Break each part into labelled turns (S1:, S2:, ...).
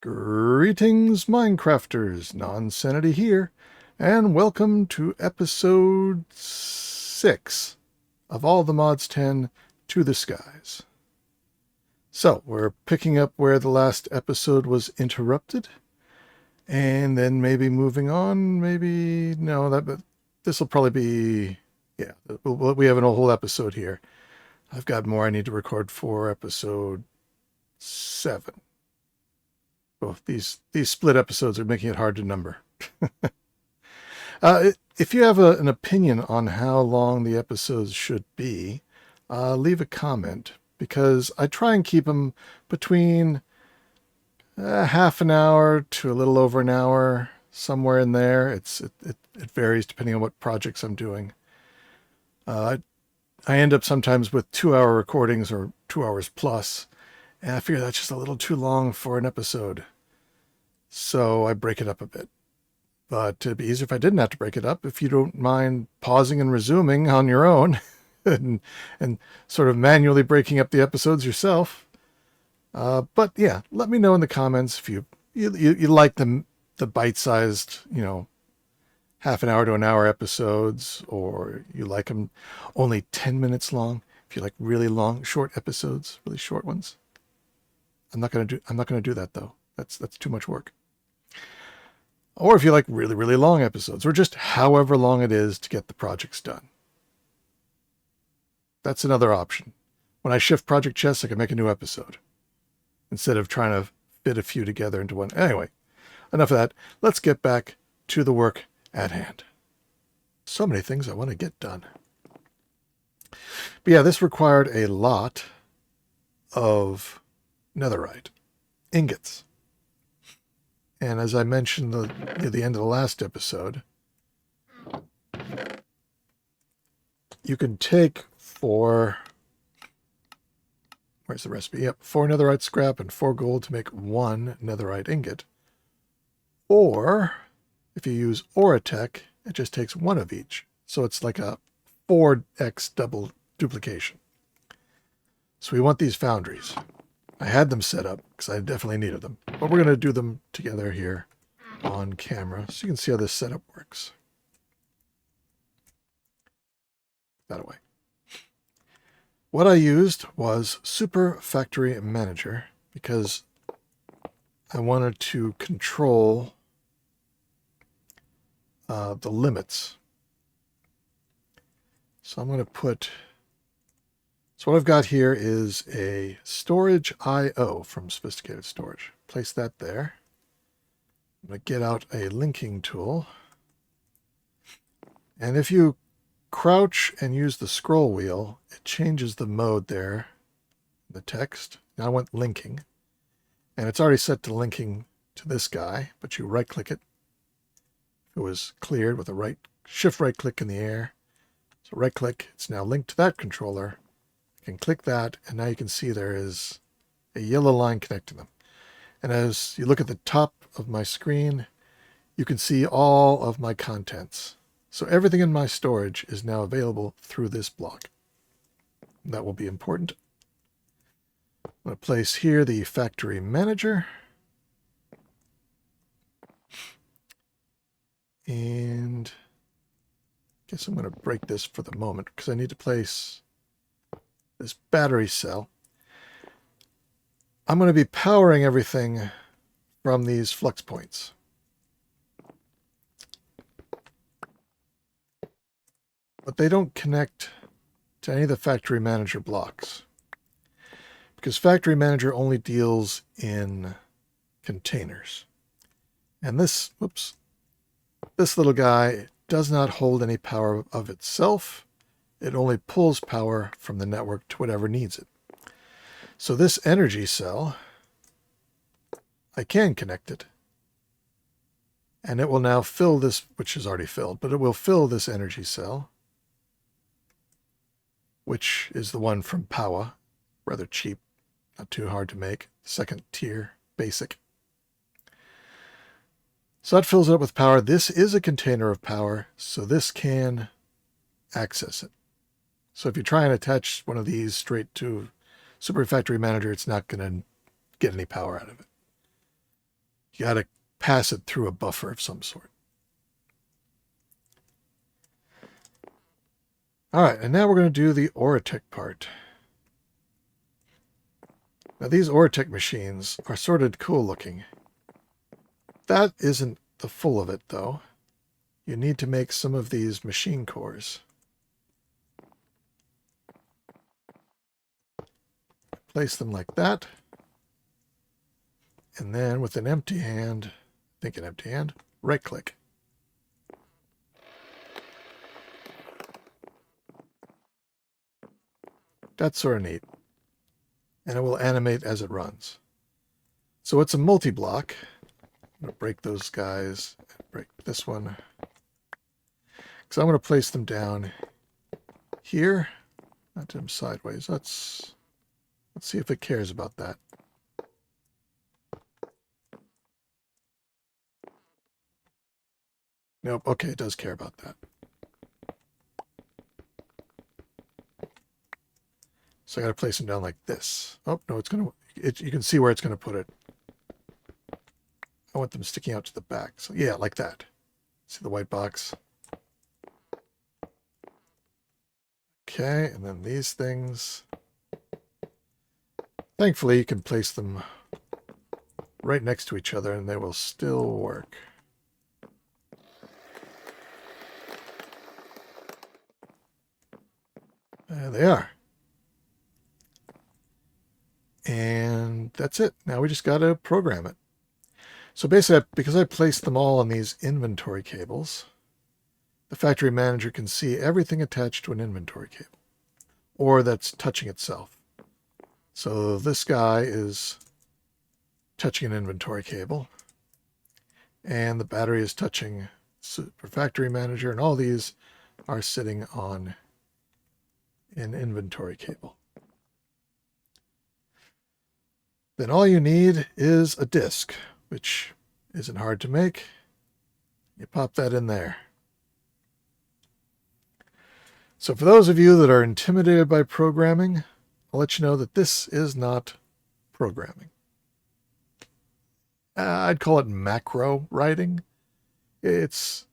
S1: Greetings, Minecrafters! Nonsanity here, and welcome to episode 6 of All the Mods 10 to the Skies. So, we're picking up where the last episode was interrupted, and then maybe moving on, maybe... No, but this will probably be... Yeah, we have a whole episode here. I've got more I need to record for episode 7. Well, these split episodes are making it hard to number. If you have an opinion on how long the episodes should be, leave a comment, because I try and keep them between half an hour to a little over an hour, somewhere in there. It varies depending on what projects I'm doing. I end up sometimes with 2-hour recordings or 2 hours plus, and I figure that's just a little too long for an episode. So I break it up a bit. But it'd be easier if I didn't have to break it up, if you don't mind pausing and resuming on your own and sort of manually breaking up the episodes yourself. But yeah, let me know in the comments if you like the bite-sized, half an hour to an hour episodes, or you like them only 10 minutes long. If you like really long, short episodes, really short ones. I'm not gonna do that though. That's too much work. Or if you like really, really long episodes, or just however long it is to get the projects done. That's another option. When I shift project chests, I can make a new episode instead of trying to fit a few together into one. Anyway, enough of that. Let's get back to the work at hand. So many things I want to get done. But yeah, this required a lot of netherite ingots. And as I mentioned near the end of the last episode, you can take 4... Where's the recipe? Yep, 4 netherite scrap and 4 gold to make 1 netherite ingot. Or, if you use Oritech, it just takes 1 of each. So it's like a 4x double duplication. So we want these foundries. I had them set up because I definitely needed them. But we're going to do them together here on camera so you can see how this setup works. That away. What I used was Super Factory Manager because I wanted to control the limits. So I'm going to put... So what I've got here is a storage I/O from Sophisticated Storage. Place that there. I'm going to get out a linking tool. And if you crouch and use the scroll wheel, it changes the mode there, the text. Now I want linking. And it's already set to linking to this guy, but you right-click it. If it was cleared with a shift right-click in the air. So right-click, it's now linked to that controller. Can click that, and now you can see there is a yellow line connecting them. And as you look at the top of my screen, you can see all of my contents. So everything in my storage is now available through this block. That will be important. I'm going to place here the factory manager. And I guess I'm going to break this for the moment because I need to place this battery cell. I'm going to be powering everything from these flux points. But they don't connect to any of the factory manager blocks, because factory manager only deals in containers. And this little guy does not hold any power of itself. It only pulls power from the network to whatever needs it. So this energy cell, I can connect it. And it will now fill this, which is already filled, but it will fill this energy cell, which is the one from Power. Rather cheap, not too hard to make. Second tier, basic. So that fills it up with power. This is a container of power, so this can access it. So if you try and attach one of these straight to Super Factory Manager, it's not going to get any power out of it. You got to pass it through a buffer of some sort. All right, and now we're going to do the Oritech part. Now these Oritech machines are sort of cool looking. That isn't the full of it though. You need to make some of these machine cores. Place them like that. And then with an empty hand, right click. That's sort of neat. And it will animate as it runs. So it's a multi-block. I'm going to break those guys, break this one. So I'm going to place them down here. Not them sideways. Let's see if it cares about that. Nope. Okay, it does care about that. So I got to place them down like this. Oh, no, it's going to, you can see where it's going to put it. I want them sticking out to the back. So yeah, like that. See the white box? Okay, and then these things. Thankfully, you can place them right next to each other and they will still work. There they are. And that's it. Now we just got to program it. So basically, because I placed them all on these inventory cables, the factory manager can see everything attached to an inventory cable, or that's touching itself. So this guy is touching an inventory cable, and the battery is touching Super Factory Manager, and all these are sitting on an inventory cable. Then all you need is a disk, which isn't hard to make. You pop that in there. So for those of you that are intimidated by programming, I'll let you know that this is not programming. I'd call it macro writing. It's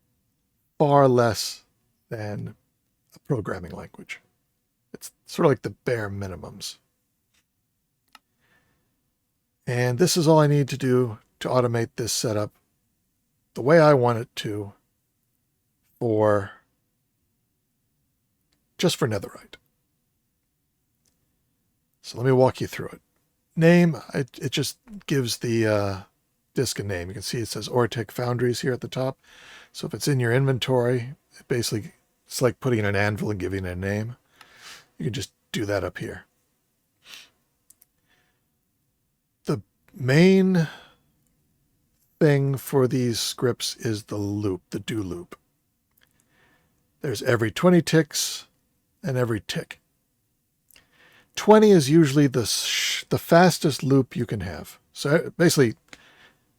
S1: far less than a programming language. It's sort of like the bare minimums. And this is all I need to do to automate this setup the way I want it to just for netherite. So let me walk you through it. Name, it just gives the disk a name. You can see it says Oritech Foundries here at the top. So if it's in your inventory, it's like putting in an anvil and giving it a name. You can just do that up here. The main thing for these scripts is the loop, the do loop. There's every 20 ticks and every tick. 20 is usually the fastest loop you can have. So basically,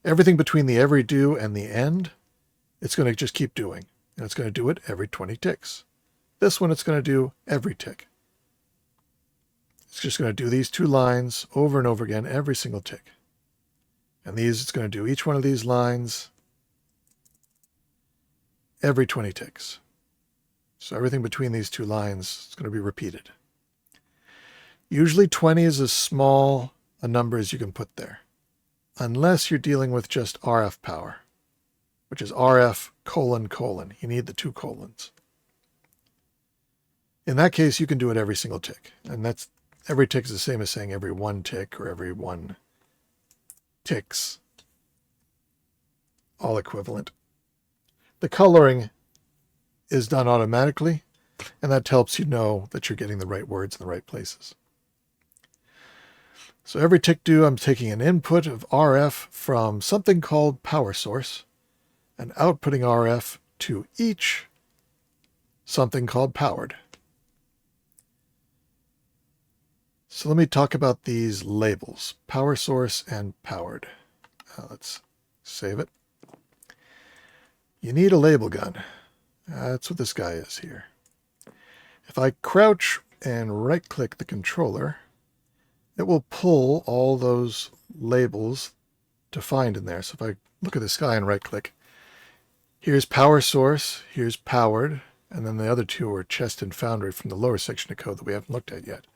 S1: everything between the every do and the end, it's going to just keep doing. And it's going to do it every 20 ticks. This one, it's going to do every tick. It's just going to do these two lines over and over again, every single tick. And these, it's going to do each one of these lines every 20 ticks. So everything between these two lines is going to be repeated. Usually 20 is as small a number as you can put there, unless you're dealing with just RF power, which is RF : : You need the two colons. In that case, you can do it every single tick. And that's every tick is the same as saying every one tick or every one ticks. All equivalent. The coloring is done automatically, and that helps you know that you're getting the right words in the right places. So every tick do, I'm taking an input of RF from something called power source and outputting RF to each something called powered. So let me talk about these labels, power source and powered. Let's save it. You need a label gun. That's what this guy is here. If I crouch and right-click the controller, it will pull all those labels defined in there. So if I look at the sky and right-click, here's power source, here's powered, and then the other two are chest and foundry from the lower section of code that we haven't looked at yet.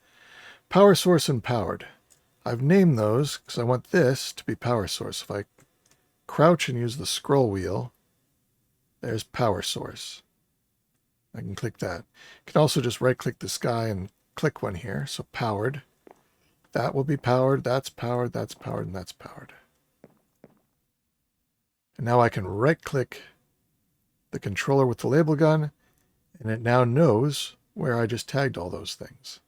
S1: Power source and powered. I've named those because I want this to be power source. If I crouch and use the scroll wheel, there's power source. I can click that. You can also just right-click the sky and click one here. So powered. That will be powered, that's powered, that's powered, and that's powered. And now I can right-click the controller with the label gun, and it now knows where I just tagged all those things.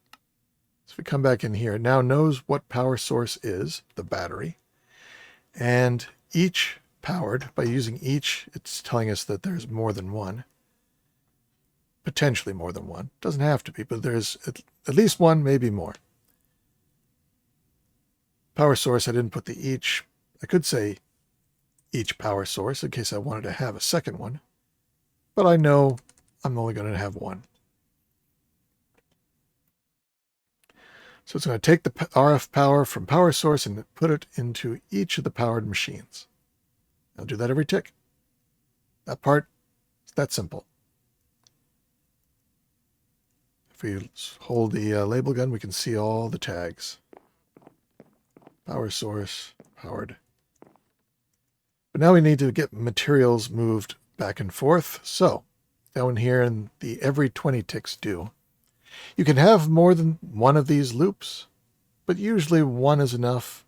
S1: So if we come back in here, it now knows what power source is, the battery. And each powered, by using each, it's telling us that there's more than one. Potentially more than one. Doesn't have to be, but there's at least one, maybe more. Power source, I didn't put the each. I could say each power source in case I wanted to have a second one. But I know I'm only going to have one. So it's going to take the RF power from power source and put it into each of the powered machines. I'll do that every tick. That part, it's that simple. If we hold the label gun, we can see all the tags. Power source, powered. But now we need to get materials moved back and forth. So down here in the every 20 ticks do. You can have more than one of these loops, but usually one is enough.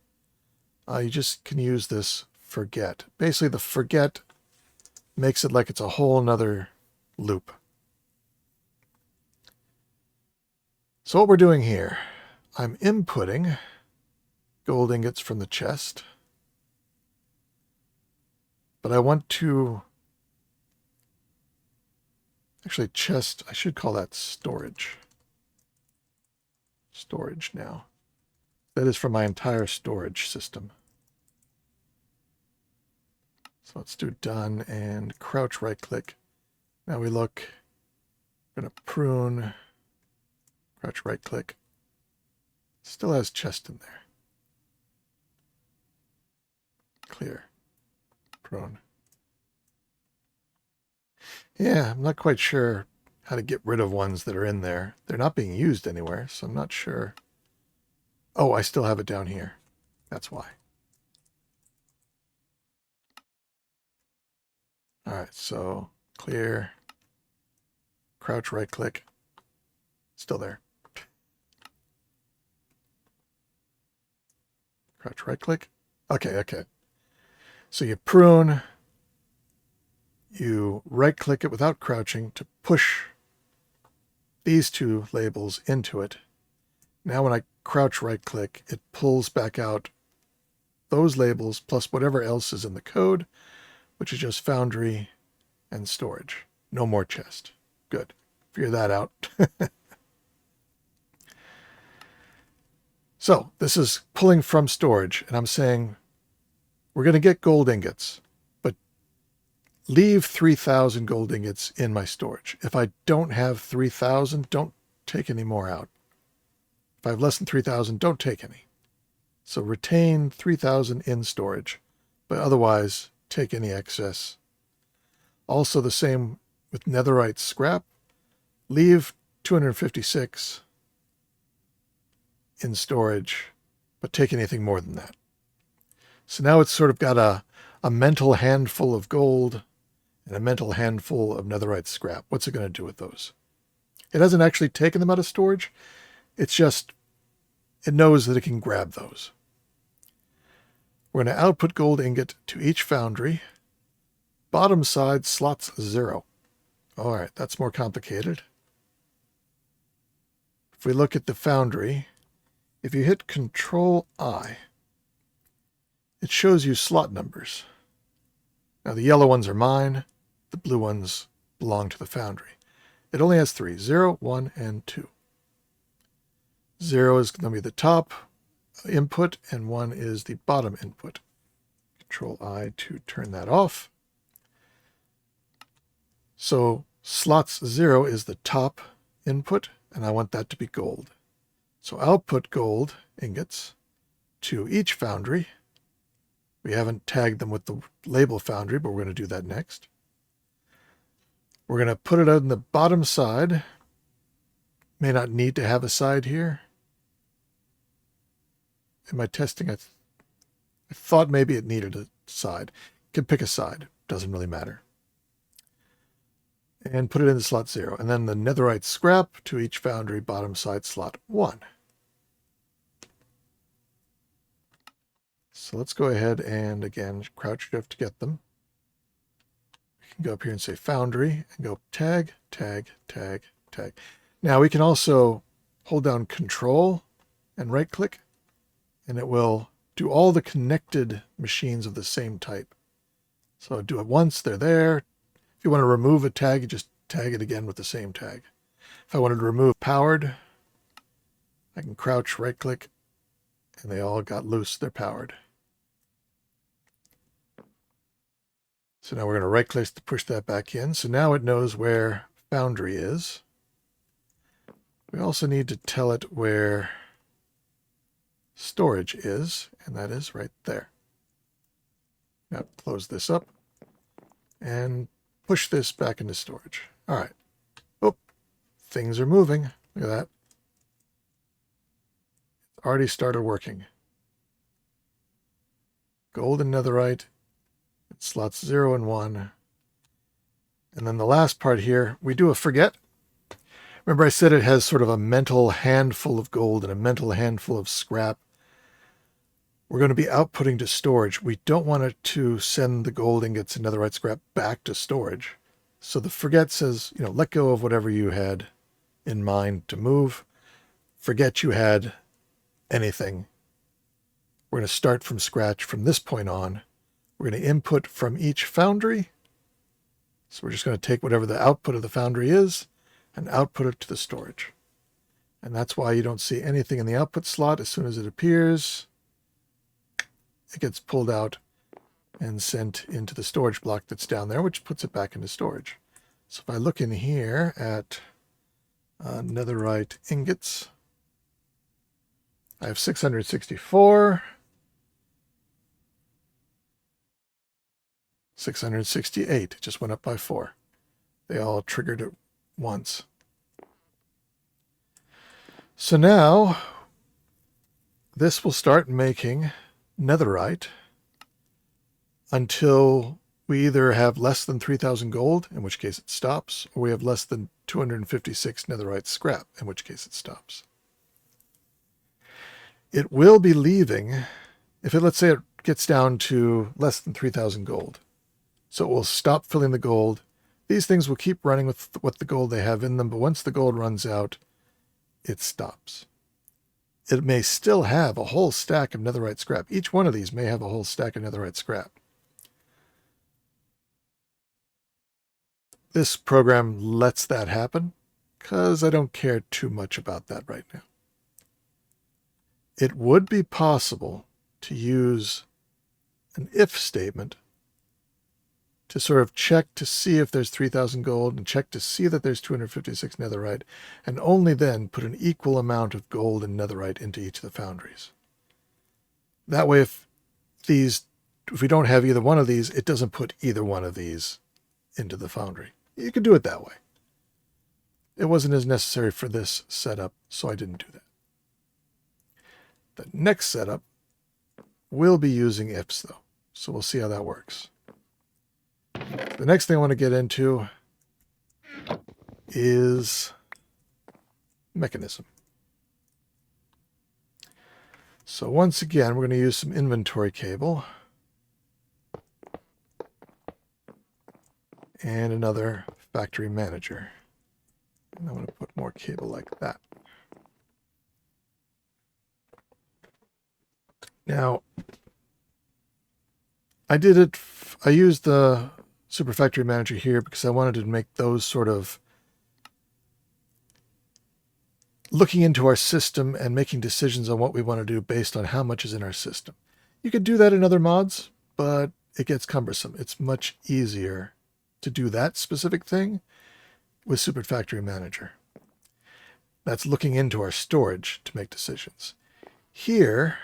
S1: You just can use this forget. Basically the forget makes it like it's a whole nother loop. So what we're doing here, I'm inputting gold ingots from the chest, but I want to actually chest, I should call that storage. Storage now. That is for my entire storage system. So let's do done and crouch right click. Now we look, we're going to prune, crouch right click. Still has chest in there. Clear. Prune. Yeah, I'm not quite sure how to get rid of ones that are in there. They're not being used anywhere, so I'm not sure. Oh, I still have it down here. That's why. All right, so clear. Crouch right click. Still there. Crouch right click. Okay. So you prune, you right click it without crouching to push these two labels into it. Now when I crouch right click, it pulls back out those labels plus whatever else is in the code, which is just foundry and storage. No more chest. Good. Figure that out. So this is pulling from storage, and I'm saying we're going to get gold ingots, but leave 3,000 gold ingots in my storage. If I don't have 3,000, don't take any more out. If I have less than 3,000, don't take any. So retain 3,000 in storage, but otherwise take any excess. Also the same with netherite scrap. Leave 256 in storage, but take anything more than that. So now it's sort of got a mental handful of gold and a mental handful of netherite scrap. What's it going to do with those? It hasn't actually taken them out of storage. It's just, it knows that it can grab those. We're going to output gold ingot to each foundry. Bottom side slots 0. All right, that's more complicated. If we look at the foundry, if you hit Control I, it shows you slot numbers. Now the yellow ones are mine, the blue ones belong to the foundry. It only has 3, 0, 1, and 2. 0 is going to be the top input, and 1 is the bottom input. Control I to turn that off. So slots 0 is the top input, and I want that to be gold. So output gold ingots to each foundry. We haven't tagged them with the label foundry, but we're going to do that next. We're going to put it on the bottom side. May not need to have a side here. In my testing, I thought maybe it needed a side. You can pick a side. Doesn't really matter. And put it in the slot 0. And then the netherite scrap to each foundry bottom side slot 1. So let's go ahead and, again, crouch shift to get them. We can go up here and say foundry and go tag, tag, tag, tag. Now we can also hold down Control and right click, and it will do all the connected machines of the same type. So do it once, they're there. If you want to remove a tag, you just tag it again with the same tag. If I wanted to remove powered, I can crouch, right click, and they all got loose, they're powered. So now we're going to right click to push that back in. So now it knows where foundry is. We also need to tell it where storage is, and that is right there. Now close this up and push this back into storage. All right. Oh, things are moving. Look at that. It's already started working. Gold and netherite. Slots 0 and 1. And then the last part here, we do a forget. Remember I said it has sort of a mental handful of gold and a mental handful of scrap. We're going to be outputting to storage. We don't want it to send the gold ingots and netherite scrap back to storage. So the forget says, let go of whatever you had in mind to move. Forget you had anything. We're going to start from scratch from this point on. We're going to input from each foundry. So we're just going to take whatever the output of the foundry is and output it to the storage. And that's why you don't see anything in the output slot. As soon as it appears, it gets pulled out and sent into the storage block that's down there, which puts it back into storage. So if I look in here at netherite ingots, I have 664. 668. It just went up by 4. They all triggered at once. So now this will start making netherite until we either have less than 3,000 gold, in which case it stops, or we have less than 256 netherite scrap, in which case it stops. It will be leaving, if it, let's say it gets down to less than 3,000 gold. So it will stop filling the gold. These things will keep running with what the gold they have in them, but once the gold runs out, it stops. It may still have a whole stack of netherite scrap. Each one of these may have a whole stack of netherite scrap. This program lets that happen because I don't care too much about that right now. It would be possible to use an if statement to sort of check to see if there's 3,000 gold and check to see that there's 256 netherite, and only then put an equal amount of gold and netherite into each of the foundries. That way, if we don't have either one of these, it doesn't put either one of these into the foundry. You could do it that way. It wasn't as necessary for this setup, so I didn't do that. The next setup will be using ifs, though, so we'll see how that works. The next thing I want to get into is Mekanism. So once again, we're going to use some inventory cable and another factory manager. And I'm going to put more cable like that. Now, I used the Super Factory Manager here because I wanted to make those sort of looking into our system and making decisions on what we want to do based on how much is in our system. You could do that in other mods, but it gets cumbersome. It's much easier to do that specific thing with Super Factory Manager. That's looking into our storage to make decisions. Here,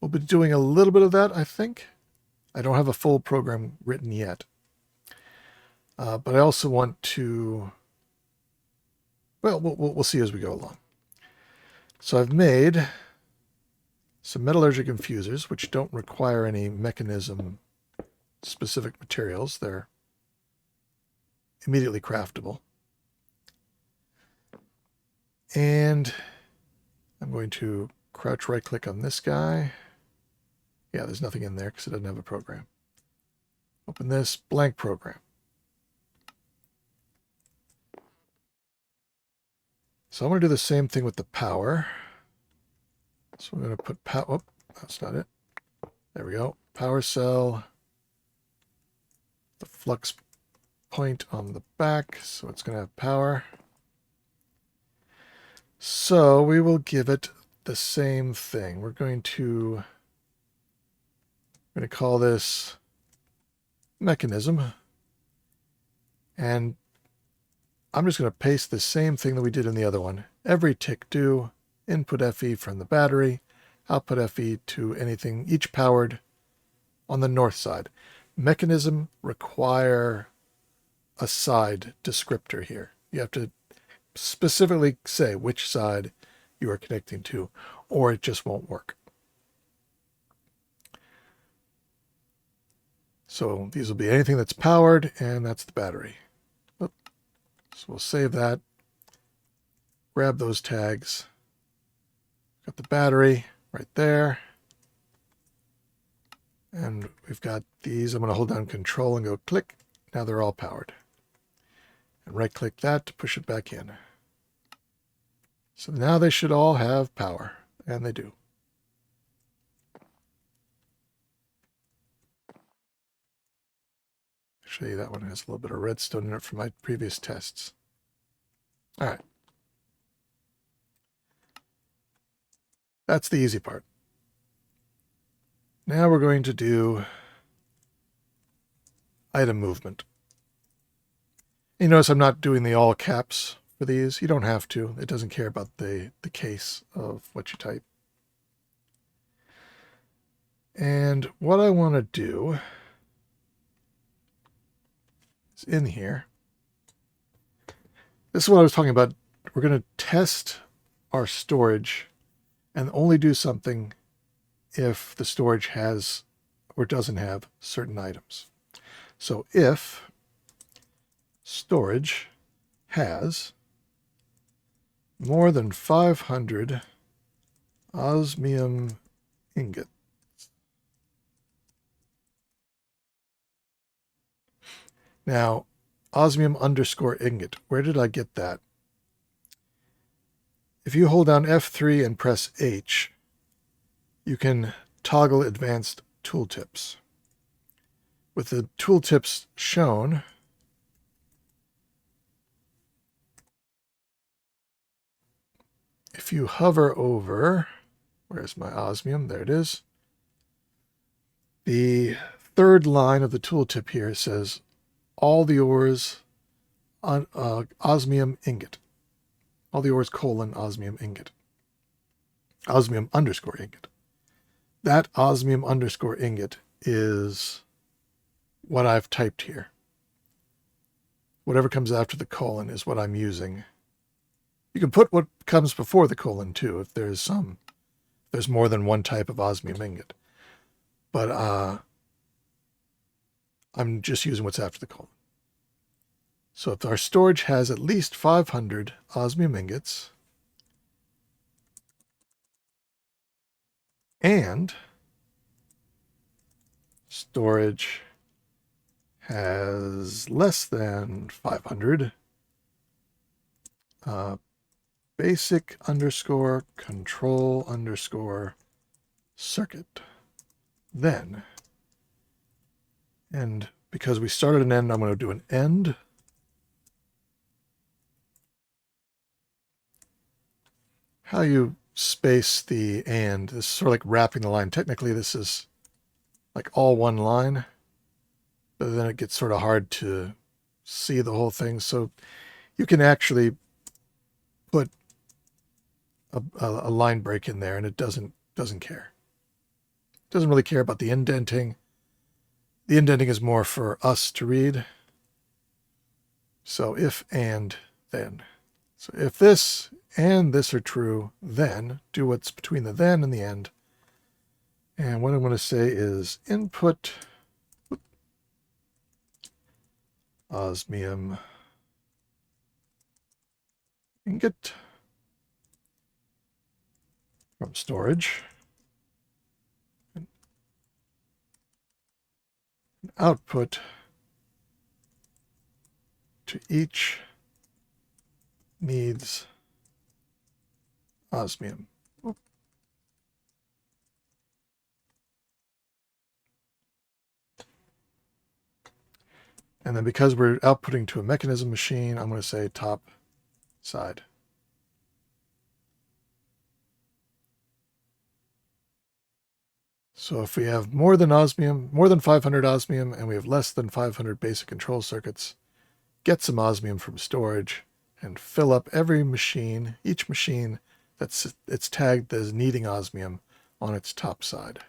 S1: We'll be doing a little bit of that, I think. I don't have a full program written yet. But I also want to, well, we'll see as we go along. So I've made some metallurgic infusers, which don't require any mechanism specific materials. They're immediately craftable. And I'm going to crouch right click on this guy. Yeah, there's nothing in there because it doesn't have a program. Open this, blank program. So I'm going to do the same thing with the power. So I'm going to put power, oh, that's not it. There we go. Power cell, the flux point on the back, so it's going to have power. So we will give it the same thing. We're going to call this Mechanism. And I'm just going to paste the same thing that we did in the other one. Every tick do, input FE from the battery, output FE to anything, each powered on the north side. Mechanism require a side descriptor here. You have to specifically say which side you are connecting to, or it just won't work. So these will be anything that's powered, and that's the battery. So we'll save that, grab those tags, got the battery right there, and we've got these. I'm going to hold down Control and go click. Now they're all powered. And right click that to push it back in. So now they should all have power, and they do. Actually, that one has a little bit of redstone in it from my previous tests. All right. That's the easy part. Now we're going to do item movement. You notice I'm not doing the all caps for these. You don't have to. It doesn't care about the case of what you type. And what I want to do is in here. This is what I was talking about. We're going to test our storage and only do something if the storage has or doesn't have certain items. So if storage has more than 500 osmium ingots, now osmium underscore ingot, where did I get that? If you hold down F3 and press H, you can toggle advanced tooltips. With the tooltips shown, if you hover over, where's my osmium? There it is. The third line of the tooltip here says all the ores on osmium ingot. All the ores colon osmium ingot. Osmium underscore ingot. That osmium underscore ingot is what I've typed here. Whatever comes after the colon is what I'm using. You can put what comes before the colon too, if there's more than one type of osmium ingot. But I'm just using what's after the colon. So if our storage has at least 500 osmium ingots, and storage has less than 500, basic underscore control underscore circuit, then, and because we started an end, I'm going to do an end. How you space the and, this is sort of like wrapping the line. Technically, this is like all one line, but then it gets sort of hard to see the whole thing. So you can actually put a line break in there, and it doesn't care. doesn't really care about the indenting. The indenting is more for us to read. So if and then. So if this and this are true, then do what's between the then and the end. And what I'm going to say is input osmium ingot from storage. And output to each needs osmium. And then because we're outputting to a mechanism machine, I'm going to say top side. So if we have more than 500 osmium, and we have less than 500 basic control circuits, get some osmium from storage and fill up every machine, each machine it's tagged as needing osmium on its top side.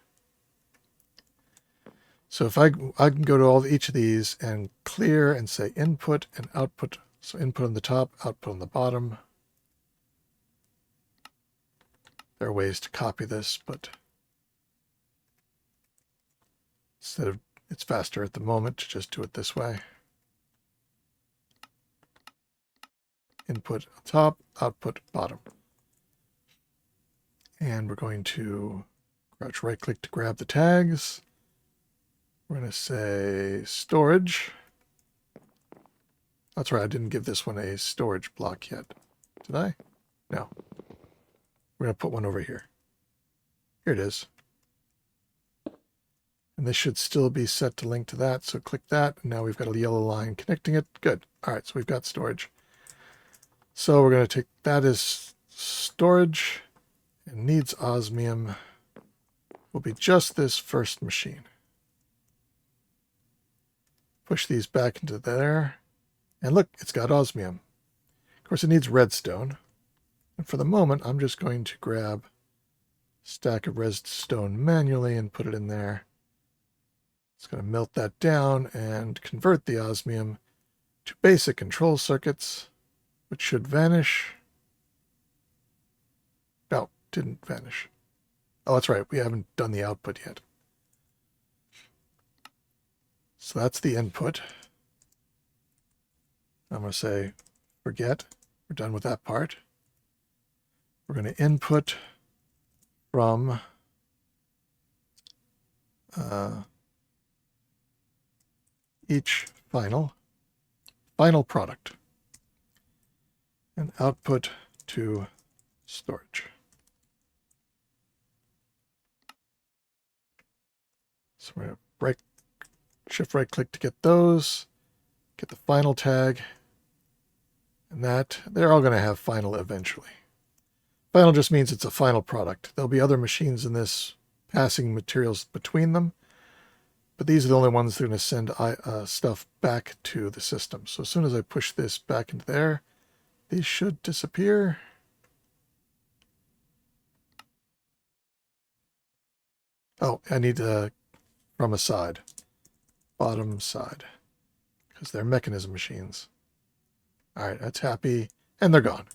S1: So if I can go to each of these and clear and say input and output. So input on the top, output on the bottom. There are ways to copy this, but it's faster at the moment to just do it this way. Input top, output bottom. And we're going to crouch right click to grab the tags. We're going to say storage. That's right, I didn't give this one a storage block yet. Did I? No. We're going to put one over here. Here it is. And this should still be set to link to that. So click that. And now we've got a yellow line connecting it. Good. All right, so we've got storage. So we're going to take that as storage. And needs osmium will be just this first machine. Push these back into there. And look, it's got osmium. Of course, it needs redstone. And for the moment, I'm just going to grab a stack of redstone manually and put it in there. It's going to melt that down and convert the osmium to basic control circuits, which should vanish. No, didn't vanish. Oh, that's right. We haven't done the output yet. So that's the input. I'm going to say, forget. We're done with that part. We're going to input from each final product and output to storage. So we're going to shift right click to get those, get the final tag, and that they're all going to have final eventually. Final just means it's a final product. There'll be other machines in this passing materials between them, but these are the only ones that are going to send stuff back to the system. So as soon as I push this back into there, these should disappear. Oh, I need from a side, bottom side, because they're mechanism machines. All right, that's happy, and they're gone.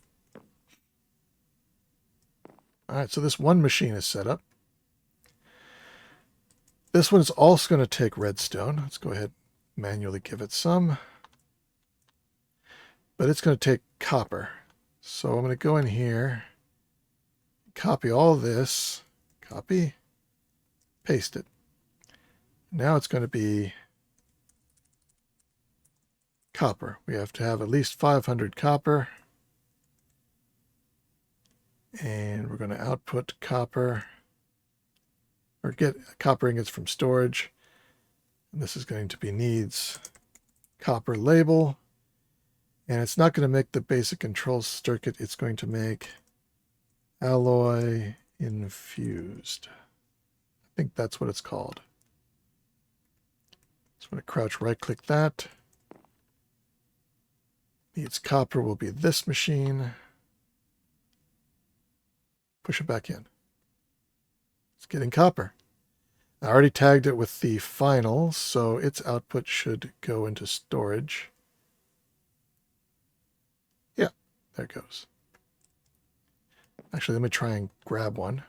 S1: All right, so this one machine is set up. This one is also going to take redstone. Let's go ahead and manually give it some. But it's going to take copper. So I'm going to go in here, copy all this, copy, paste it. Now it's going to be copper. We have to have at least 500 copper. And we're going to output copper, or get copper ingots from storage. And this is going to be needs copper label. And it's not going to make the basic control circuit. It's going to make alloy infused. I think that's what it's called. So I'm going to crouch right click that. Needs copper will be this machine. Push it back in. It's getting copper. I already tagged it with the final, so its output should go into storage. Yeah, there it goes. Actually, let me try and grab one,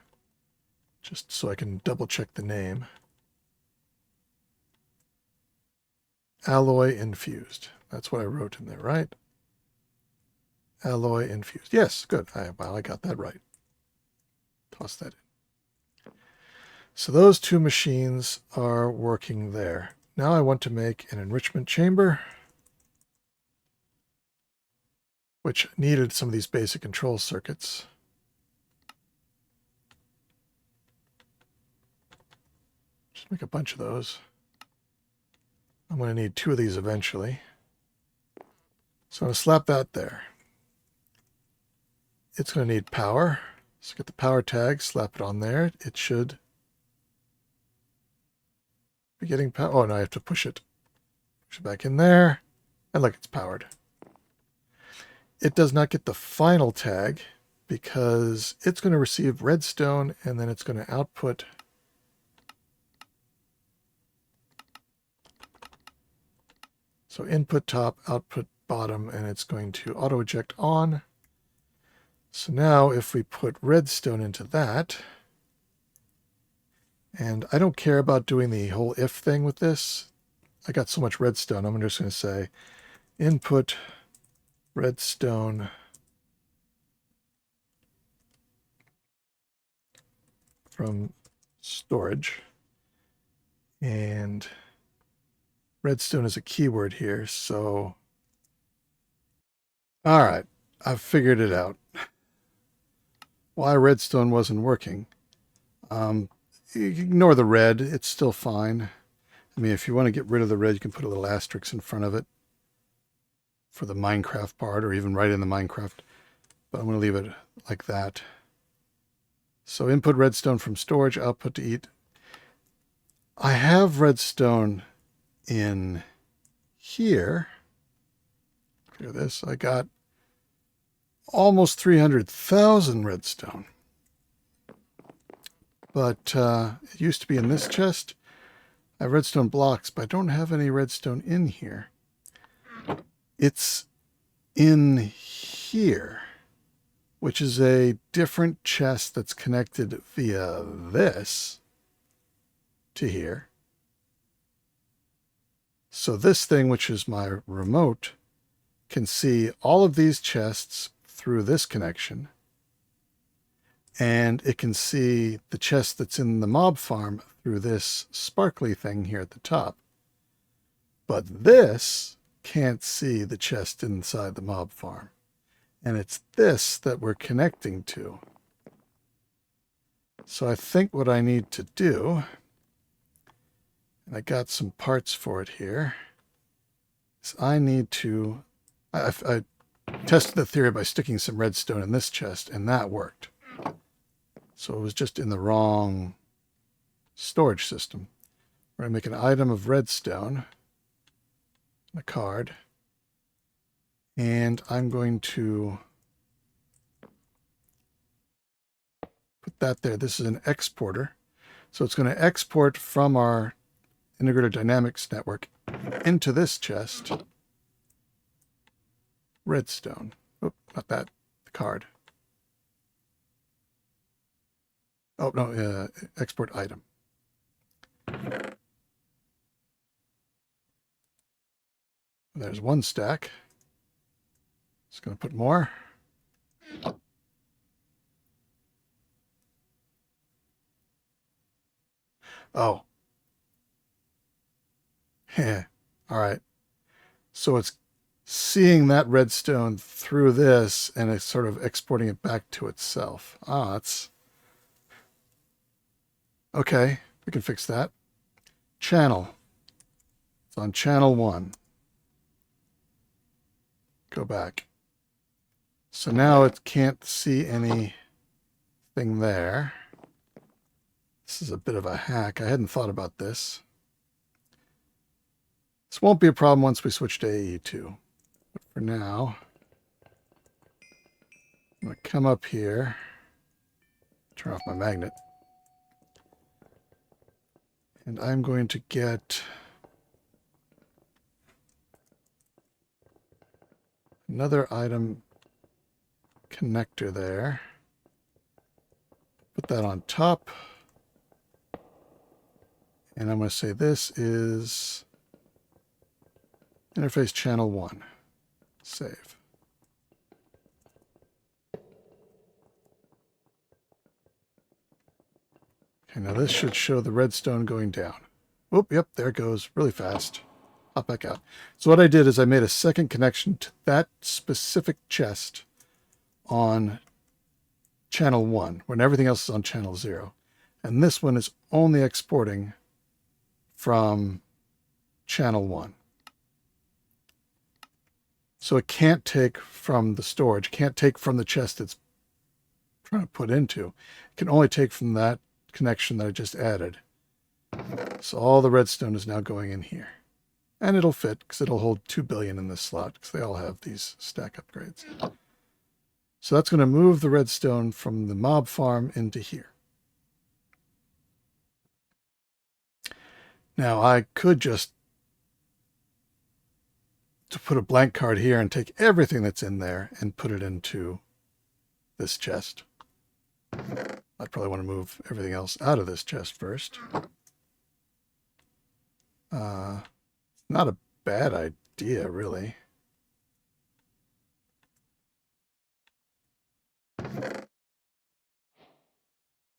S1: just so I can double check the name. Alloy infused. That's what I wrote in there, right? Alloy infused. Yes, good. Well, I got that right. Toss that in. So those two machines are working there. Now I want to make an enrichment chamber, which needed some of these basic control circuits. Just make a bunch of those. I'm going to need 2 of these eventually. So I'm going to slap that there. It's going to need power. So get the power tag, slap it on there. It should be getting power. Oh, no, I have to push it. Push it back in there. And look, it's powered. It does not get the final tag because it's going to receive redstone and then it's going to output so input top, output bottom, and it's going to auto eject on. So now if we put redstone into that, and I don't care about doing the whole if thing with this. I got so much redstone, I'm just going to say input redstone from storage. And redstone is a keyword here, so all right, I've figured it out. Why redstone wasn't working. Ignore the red, it's still fine. I mean, if you want to get rid of the red, you can put a little asterisk in front of it for the Minecraft part, or even right in the Minecraft. But I'm going to leave it like that. So input redstone from storage, output to eat. I have redstone in here. Clear this. I got almost 300,000 redstone. But it used to be in this chest. I have redstone blocks, but I don't have any redstone in here. It's in here, which is a different chest that's connected via this to here. So this thing, which is my remote, can see all of these chests through this connection. And it can see the chest that's in the mob farm through this sparkly thing here at the top. But this can't see the chest inside the mob farm. And it's this that we're connecting to. So I think what I need to do, and I got some parts for it here, is I need to, I tested the theory by sticking some redstone in this chest, and that worked. So it was just in the wrong storage system. We're going to make an item of redstone, a card, and I'm going to put that there. This is an exporter. So it's going to export from our integrated dynamics network into this chest redstone. Oh, not that, the card. Oh, no, export item. There's one stack. Just going to put more. Oh. Yeah. All right. So it's seeing that redstone through this, and it's sort of exporting it back to itself. Ah, that's... Okay, we can fix that. Channel. It's on channel 1. Go back. So now it can't see anything there. This is a bit of a hack. I hadn't thought about this. This won't be a problem once we switch to AE2. But for now, I'm going to come up here, turn off my magnet. And I'm going to get another item connector there. Put that on top. And I'm going to say this is interface channel 1. Save. Okay, now this should show the redstone going down. Oop, yep, there it goes really fast. Hop back out. So what I did is I made a second connection to that specific chest on channel 1, when everything else is on channel 0. And this one is only exporting from channel 1. So it can't take from the storage, can't take from the chest it's trying to put into. It can only take from that connection that I just added. So all the redstone is now going in here. And it'll fit, because it'll hold 2 billion in this slot, because they all have these stack upgrades. So that's going to move the redstone from the mob farm into here. Now I could just put a blank card here and take everything that's in there and put it into this chest. I'd probably want to move everything else out of this chest first. Not a bad idea, really.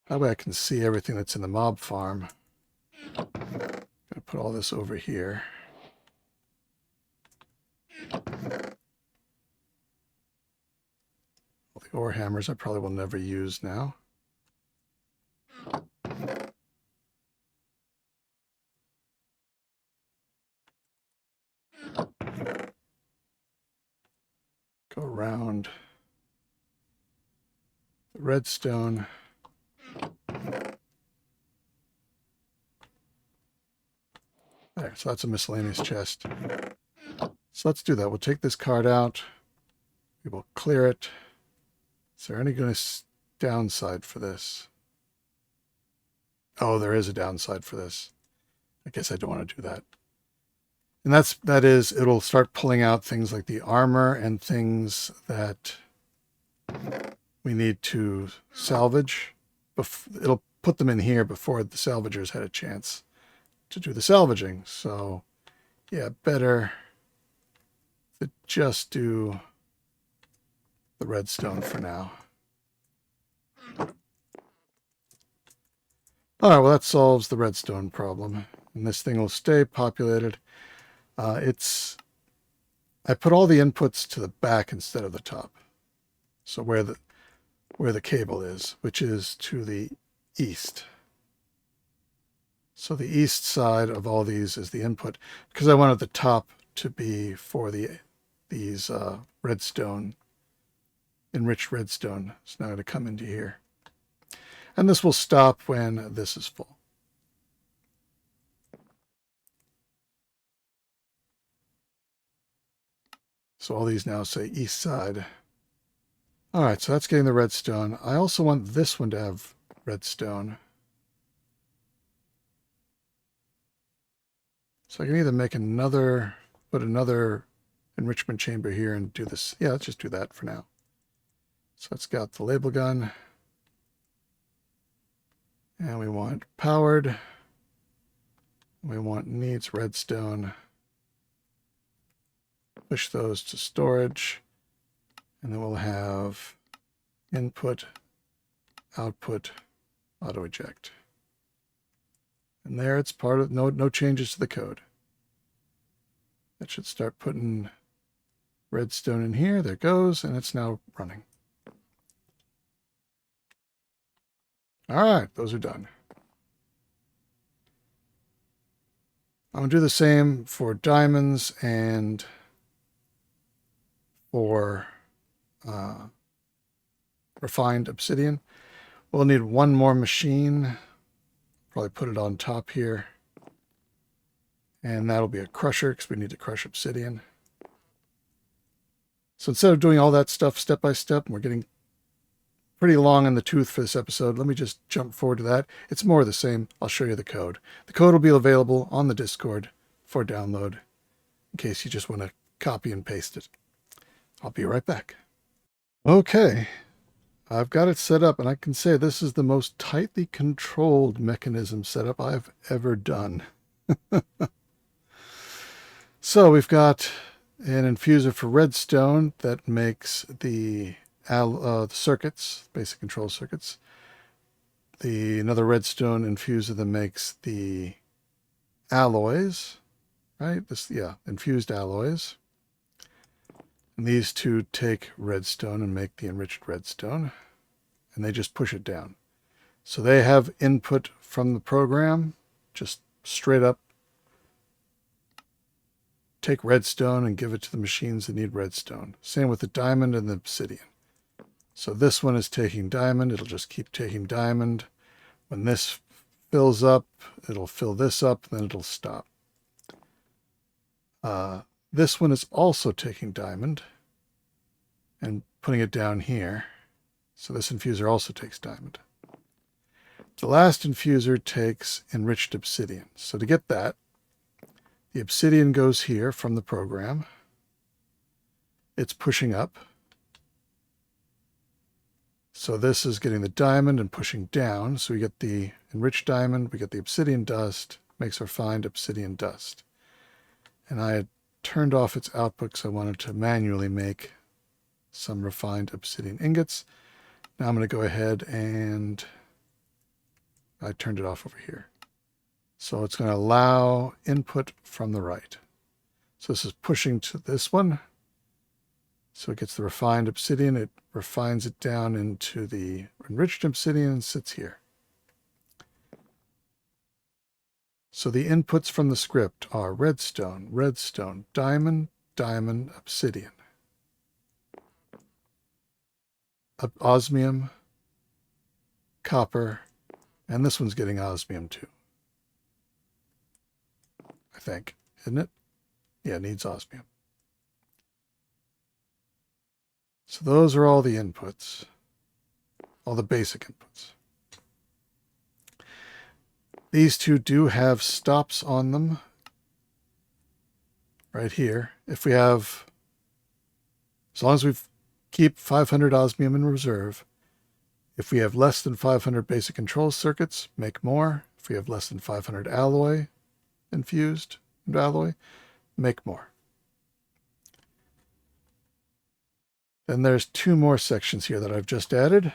S1: That way I can see everything that's in the mob farm. Gonna put all this over here. All the ore hammers I probably will never use now. Go around the redstone. There, so that's a miscellaneous chest. So let's do that. We'll take this card out. We will clear it. Is there any downside for this? Oh, there is a downside for this. I guess I don't want to do that. And that is, it'll start pulling out things like the armor and things that we need to salvage. It'll put them in here before the salvagers had a chance to do the salvaging. So, yeah, better to just do the redstone for now. All right, well, that solves the redstone problem. And this thing will stay populated. I put all the inputs to the back instead of the top. So where the cable is, which is to the east. So the east side of all these is the input, because I wanted the top to be for these redstone, enriched redstone. It's now going to come into here. And this will stop when this is full. So all these now say east side. All right, so that's getting the redstone. I also want this one to have redstone. So I can either make put another enrichment chamber here and do this. Yeah, let's just do that for now. So it's got the label gun. And we want powered. We want needs redstone. Push those to storage. And then we'll have input, output, auto eject. And there it's part of no changes to the code. That should start putting redstone in here. There it goes, and it's now running. All right, those are done. I'm going to do the same for diamonds and for refined obsidian. We'll need one more machine. Probably put it on top here. And that'll be a crusher because we need to crush obsidian. So instead of doing all that stuff step by step, we're getting pretty long in the tooth for this episode. Let me just jump forward to that. It's more of the same. I'll show you the code. The code will be available on the Discord for download in case you just want to copy and paste it. I'll be right back. Okay, I've got it set up, and I can say this is the most tightly controlled mechanism setup I've ever done. So we've got an infuser for redstone that makes the circuits, basic control circuits. Another redstone infuser that makes the alloys, right? Infused alloys. And these two take redstone and make the enriched redstone, and they just push it down. So they have input from the program, just straight up take redstone and give it to the machines that need redstone. Same with the diamond and the obsidian. So this one is taking diamond. It'll just keep taking diamond. When this fills up, it'll fill this up, then it'll stop. This one is also taking diamond and putting it down here. So this infuser also takes diamond. The last infuser takes enriched obsidian. So to get that, the obsidian goes here from the program. It's pushing up. So this is getting the diamond and pushing down. So we get the enriched diamond, we get the obsidian dust, makes our refined obsidian dust. And I had turned off its output because I wanted to manually make some refined obsidian ingots. Now I'm going to go ahead and I turned it off over here. So it's going to allow input from the right. So this is pushing to this one. So it gets the refined obsidian. It refines it down into the enriched obsidian and sits here. So the inputs from the script are redstone, redstone, diamond, diamond, obsidian, osmium, copper, and this one's getting osmium too. I think, isn't it? Yeah, it needs osmium. So those are all the inputs, all the basic inputs. These two do have stops on them right here. If we have, as long as we keep 500 osmium in reserve, if we have less than 500 basic control circuits, make more. If we have less than 500 alloy infused into alloy, make more. Then there's two more sections here that I've just added.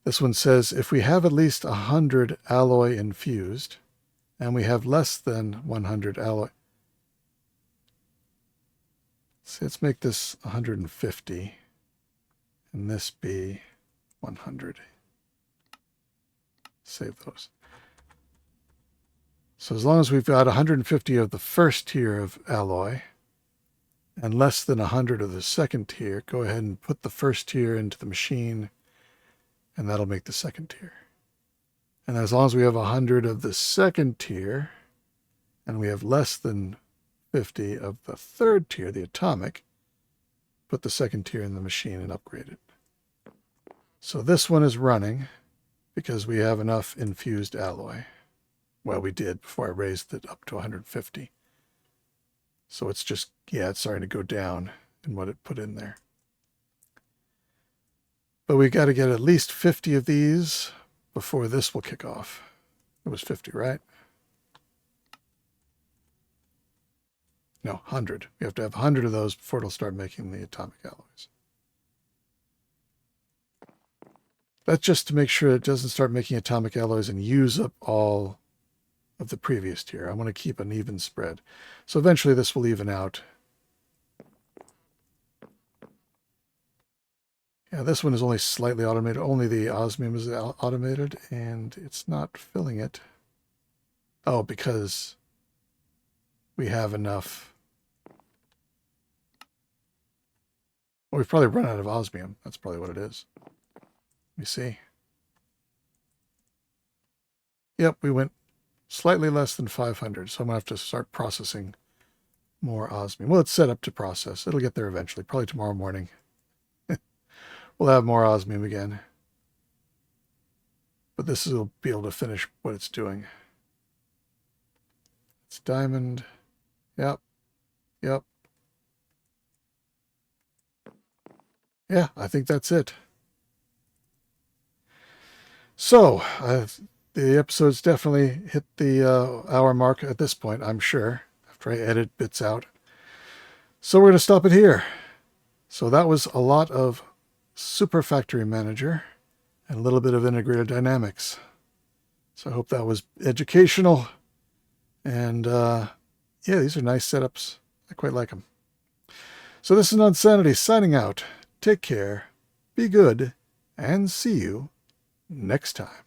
S1: This one says if we have at least 100 alloy infused and we have less than 100 alloy. So let's make this 150 and this be 100. Save those. So as long as we've got 150 of the first tier of alloy and less than 100 of the second tier, go ahead and put the first tier into the machine, and that'll make the second tier. And as long as we have 100 of the second tier, and we have less than 50 of the third tier, the atomic, put the second tier in the machine and upgrade it. So this one is running because we have enough infused alloy. Well, we did before I raised it up to 150. So it's just, yeah, it's starting to go down in what it put in there. But we got to get at least 50 of these before this will kick off. It was 50, right? No, 100. We have to have 100 of those before it'll start making the atomic alloys. That's just to make sure it doesn't start making atomic alloys and use up all of the previous tier. I want to keep an even spread. So eventually this will even out. Yeah, this one is only slightly automated. Only the osmium is automated, and it's not filling it. Oh, because we have enough. Well, we've probably run out of osmium. That's probably what it is. Let me see. Yep, we went slightly less than 500, so I'm going to have to start processing more osmium. Well, it's set up to process. It'll get there eventually, probably tomorrow morning. We'll have more osmium again. But this will be able to finish what it's doing. It's diamond. Yep. Yep. Yeah, I think that's it. So, the episode's definitely hit the hour mark at this point, I'm sure, after I edit bits out. So we're going to stop it here. So that was a lot of Super Factory Manager and a little bit of Integrated Dynamics. So I hope that was educational. And yeah, these are nice setups. I quite like them. So this is Nonsanity signing out. Take care, be good, and see you next time.